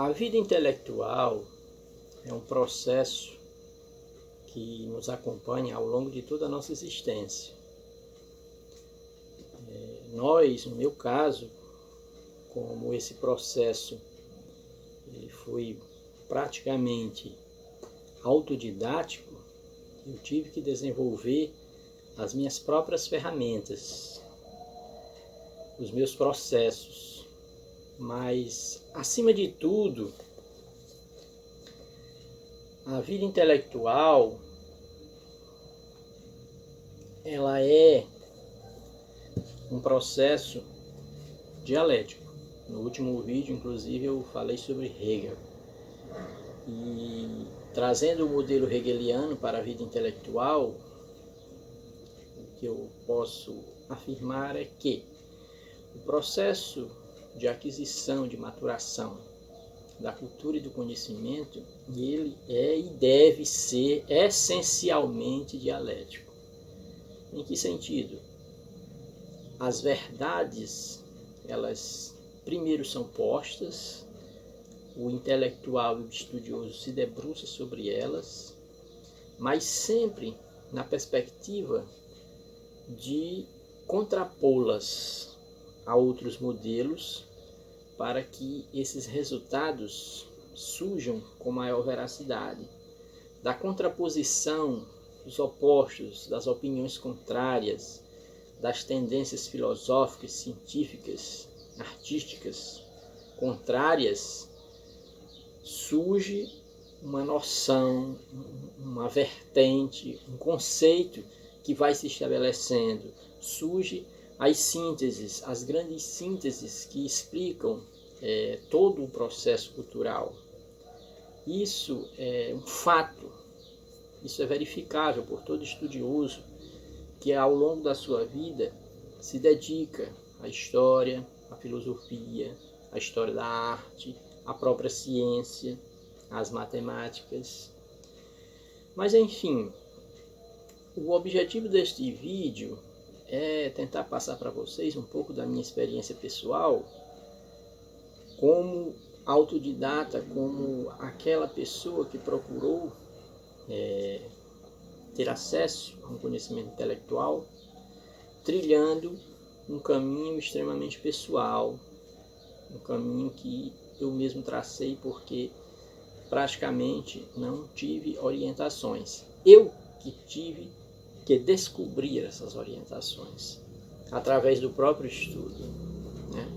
A vida intelectual é um processo que nos acompanha ao longo de toda a nossa existência. Nós, no meu caso, como esse processo ele foi praticamente autodidático, eu tive que desenvolver as minhas próprias ferramentas, os meus processos. Mas, acima de tudo, a vida intelectual, ela é um processo dialético. No último vídeo, inclusive, eu falei sobre Hegel. E trazendo o modelo hegeliano para a vida intelectual, o que eu posso afirmar é que o processo de aquisição, de maturação da cultura e do conhecimento, ele é e deve ser essencialmente dialético. Em que sentido? As verdades, elas primeiro são postas, o intelectual e o estudioso se debruça sobre elas, mas sempre na perspectiva de contrapô-las a outros modelos para que esses resultados surjam com maior veracidade. Da contraposição dos opostos, das opiniões contrárias, das tendências filosóficas, científicas, artísticas contrárias, surge uma noção, uma vertente, um conceito que vai se estabelecendo. Surge as sínteses, as grandes sínteses que explicam todo o processo cultural. Isso é um fato, isso é verificável por todo estudioso que ao longo da sua vida se dedica à história, à filosofia, à história da arte, à própria ciência, às matemáticas. Mas enfim, o objetivo deste vídeo é tentar passar para vocês um pouco da minha experiência pessoal como autodidata, como aquela pessoa que procurou ter acesso a um conhecimento intelectual, trilhando um caminho extremamente pessoal, um caminho que eu mesmo tracei porque praticamente não tive orientações. Eu que tive que descobrir essas orientações através do próprio estudo, né?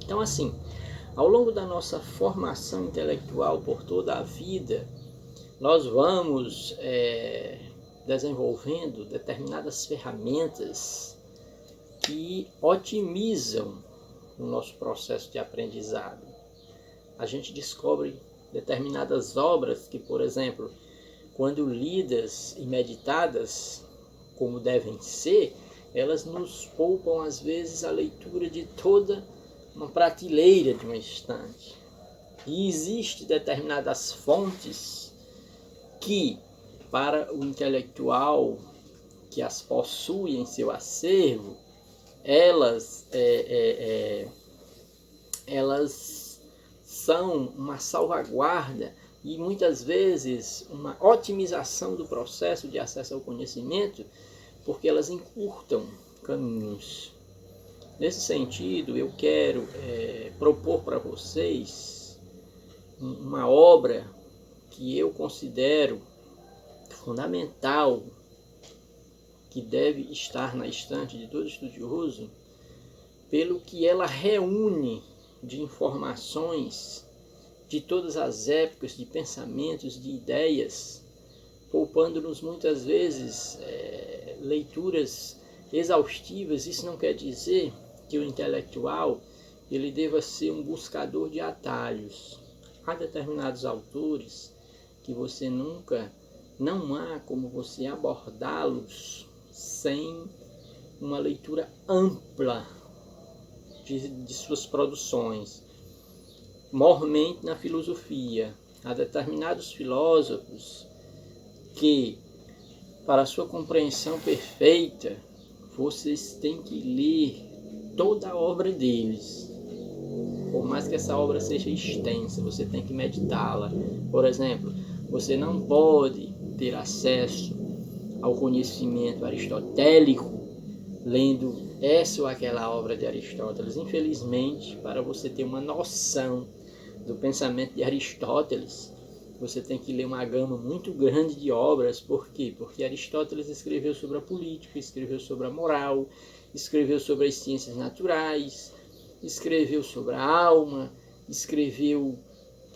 Então, assim, ao longo da nossa formação intelectual por toda a vida, nós vamos desenvolvendo determinadas ferramentas que otimizam o nosso processo de aprendizado. A gente descobre determinadas obras que, por exemplo, quando lidas e meditadas como devem ser, elas nos poupam às vezes a leitura de toda uma prateleira de uma estante. E existem determinadas fontes que, para o intelectual que as possui em seu acervo, elas são uma salvaguarda e muitas vezes uma otimização do processo de acesso ao conhecimento, porque elas encurtam caminhos. Nesse sentido, eu quero propor para vocês uma obra que eu considero fundamental, que deve estar na estante de todo estudioso, pelo que ela reúne de informações de todas as épocas, de pensamentos, de ideias, poupando-nos muitas vezes leituras exaustivas. Isso não quer dizer que o intelectual ele deva ser um buscador de atalhos. Há determinados autores que você não há como você abordá-los sem uma leitura ampla de suas produções. Mormente na filosofia, há determinados filósofos que, para a sua compreensão perfeita, vocês têm que ler toda a obra deles. por mais que essa obra seja extensa, você tem que meditá-la. Por exemplo, você não pode ter acesso ao conhecimento aristotélico lendo essa ou aquela obra de Aristóteles. Infelizmente, para você ter uma noção do pensamento de Aristóteles, você tem que ler uma gama muito grande de obras. Por quê? Porque Aristóteles escreveu sobre a política, escreveu sobre a moral, escreveu sobre as ciências naturais, escreveu sobre a alma, escreveu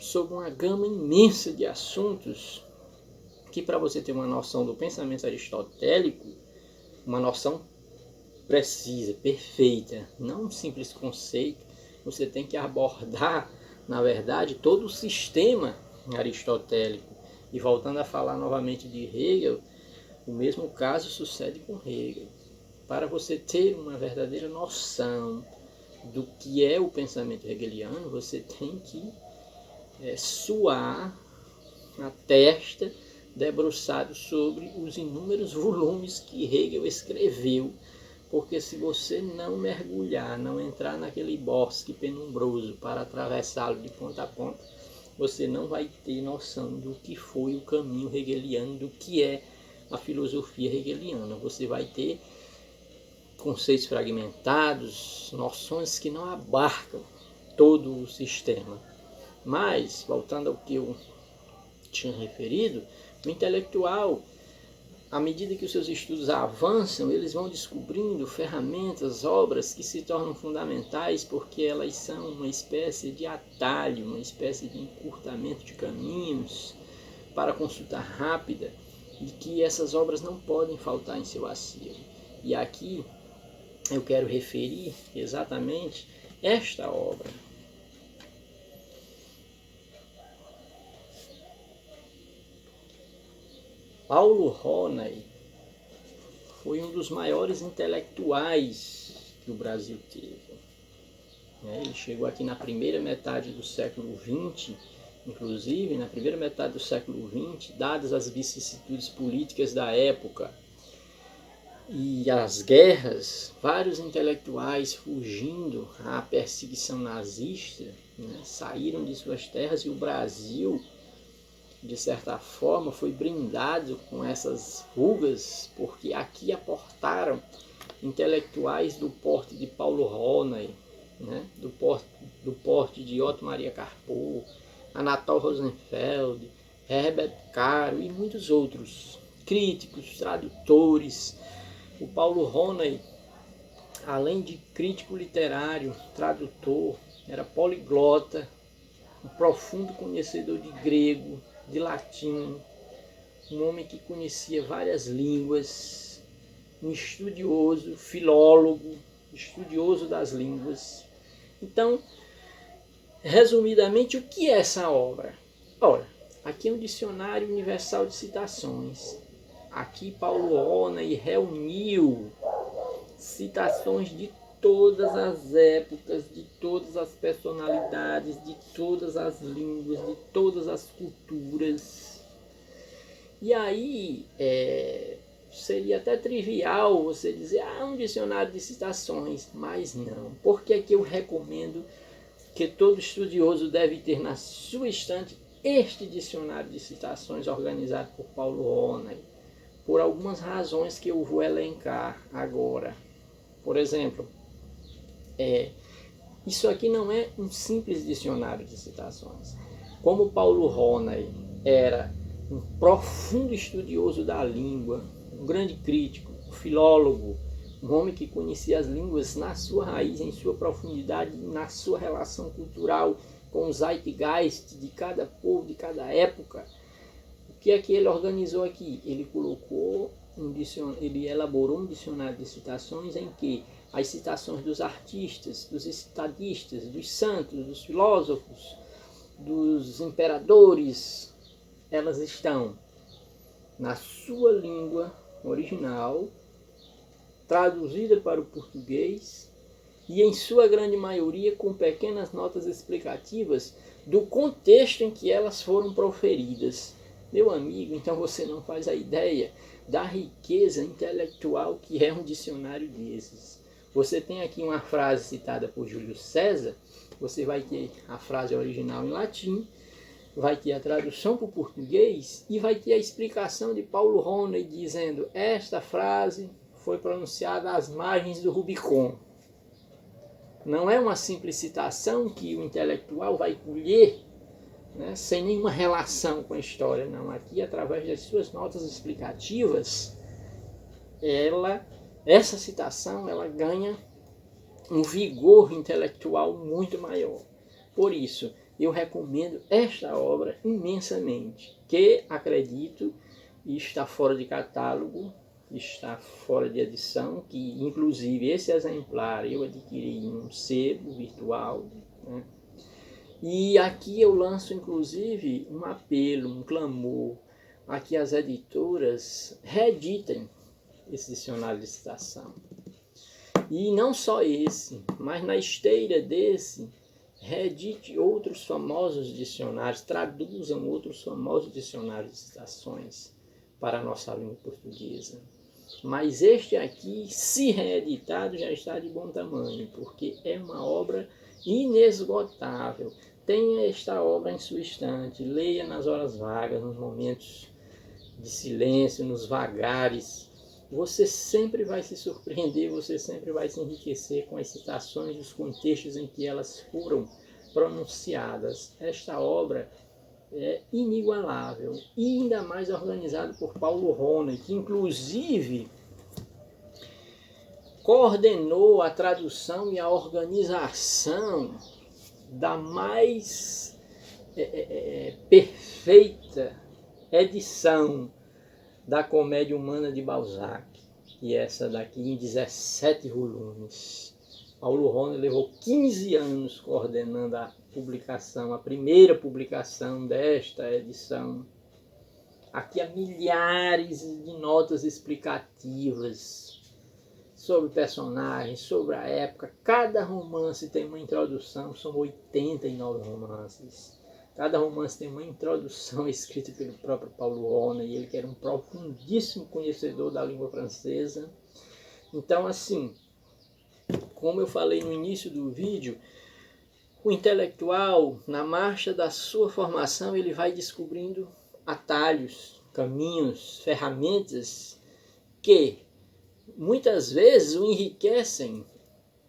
sobre uma gama imensa de assuntos que, para você ter uma noção do pensamento aristotélico, uma noção precisa, perfeita, não um simples conceito, você tem que abordar, na verdade, todo o sistema aristotélico. E voltando a falar novamente de Hegel, o mesmo caso sucede com Hegel. Para você ter uma verdadeira noção do que é o pensamento hegeliano, você tem que suar a testa debruçado sobre os inúmeros volumes que Hegel escreveu, porque se você não mergulhar, não entrar naquele bosque penumbroso para atravessá-lo de ponta a ponta, você não vai ter noção do que foi o caminho hegeliano, do que é a filosofia hegeliana. Você vai ter conceitos fragmentados, noções que não abarcam todo o sistema. Mas, voltando ao que eu tinha referido, o intelectual, à medida que os seus estudos avançam, eles vão descobrindo ferramentas, obras que se tornam fundamentais, porque elas são uma espécie de atalho, uma espécie de encurtamento de caminhos para consulta rápida, e que essas obras não podem faltar em seu acervo. E aqui eu quero referir exatamente esta obra. Paulo Ronay foi um dos maiores intelectuais que o Brasil teve. Ele chegou aqui na primeira metade do século XX, inclusive na primeira metade do século XX, dadas as vicissitudes políticas da época e as guerras, vários intelectuais fugindo à perseguição nazista, saíram de suas terras, e o Brasil, de certa forma, foi brindado com essas fugas, porque aqui aportaram intelectuais do porte de Paulo Ronay, do porte de Otto Maria Carpo, Anatol Rosenfeld, Herbert Caro e muitos outros, críticos, tradutores. O Paulo Ronay, além de crítico literário, tradutor, era poliglota, um profundo conhecedor de grego, de latim, um homem que conhecia várias línguas, um estudioso, filólogo, estudioso das línguas. Então, resumidamente, o que é essa obra? Ora, aqui é um dicionário universal de citações. Aqui Paulo Ronay reuniu citações de todas as épocas, de todas as personalidades, de todas as línguas, de todas as culturas. E aí seria até trivial você dizer, um dicionário de citações, mas não. Porque é que eu recomendo que todo estudioso deve ter na sua estante este dicionário de citações organizado por Paulo Ronay, por algumas razões que eu vou elencar agora. Por exemplo, isso aqui não é um simples dicionário de citações. Como Paulo Ronay era um profundo estudioso da língua, um grande crítico, um filólogo, um homem que conhecia as línguas na sua raiz, em sua profundidade, na sua relação cultural com o zeitgeist de cada povo, de cada época. O que é que ele organizou aqui? Ele ele elaborou um dicionário de citações em que as citações dos artistas, dos estadistas, dos santos, dos filósofos, dos imperadores, elas estão na sua língua original, traduzida para o português, e em sua grande maioria com pequenas notas explicativas do contexto em que elas foram proferidas. Meu amigo, então você não faz a ideia da riqueza intelectual que é um dicionário desses. Você tem aqui uma frase citada por Júlio César, você vai ter a frase original em latim, vai ter a tradução para o português e vai ter a explicação de Paulo Roney dizendo: esta frase foi pronunciada às margens do Rubicon. Não é uma simples citação que o intelectual vai colher, né, sem nenhuma relação com a história, não. Aqui, através das suas notas explicativas, essa citação ela ganha um vigor intelectual muito maior. Por isso, eu recomendo esta obra imensamente, que acredito está fora de catálogo, está fora de edição, que inclusive esse exemplar eu adquiri em um sebo virtual, né? E aqui eu lanço inclusive um apelo, um clamor, a que as editoras reeditem esse dicionário de citação. E não só esse, mas na esteira desse, reedite outros famosos dicionários, traduzam outros famosos dicionários de citações para a nossa língua portuguesa. Mas este aqui, se reeditado, já está de bom tamanho, porque é uma obra inesgotável. Tenha esta obra em sua estante, leia nas horas vagas, nos momentos de silêncio, nos vagares. Você sempre vai se surpreender, você sempre vai se enriquecer com as citações e os contextos em que elas foram pronunciadas. Esta obra é inigualável e ainda mais organizada por Paulo Roney, que inclusive coordenou a tradução e a organização da mais perfeita edição da Comédia Humana de Balzac, e essa daqui em 17 volumes. Paulo Roney levou 15 anos coordenando a publicação, a primeira publicação desta edição. Aqui há milhares de notas explicativas sobre personagens, sobre a época. Cada romance tem uma introdução, são 89 romances. Cada romance tem uma introdução escrita pelo próprio Paulo Roney, ele que era um profundíssimo conhecedor da língua francesa. Então, assim, como eu falei no início do vídeo, o intelectual, na marcha da sua formação, ele vai descobrindo atalhos, caminhos, ferramentas que muitas vezes o enriquecem,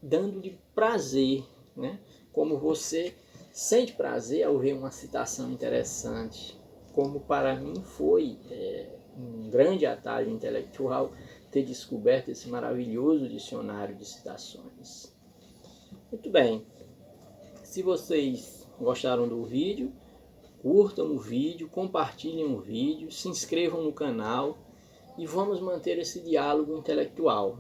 dando-lhe prazer, né? Como você sente prazer ao ver uma citação interessante, como para mim foi um grande atalho intelectual ter descoberto esse maravilhoso dicionário de citações. Muito bem, se vocês gostaram do vídeo, curtam o vídeo, compartilhem o vídeo, se inscrevam no canal e vamos manter esse diálogo intelectual.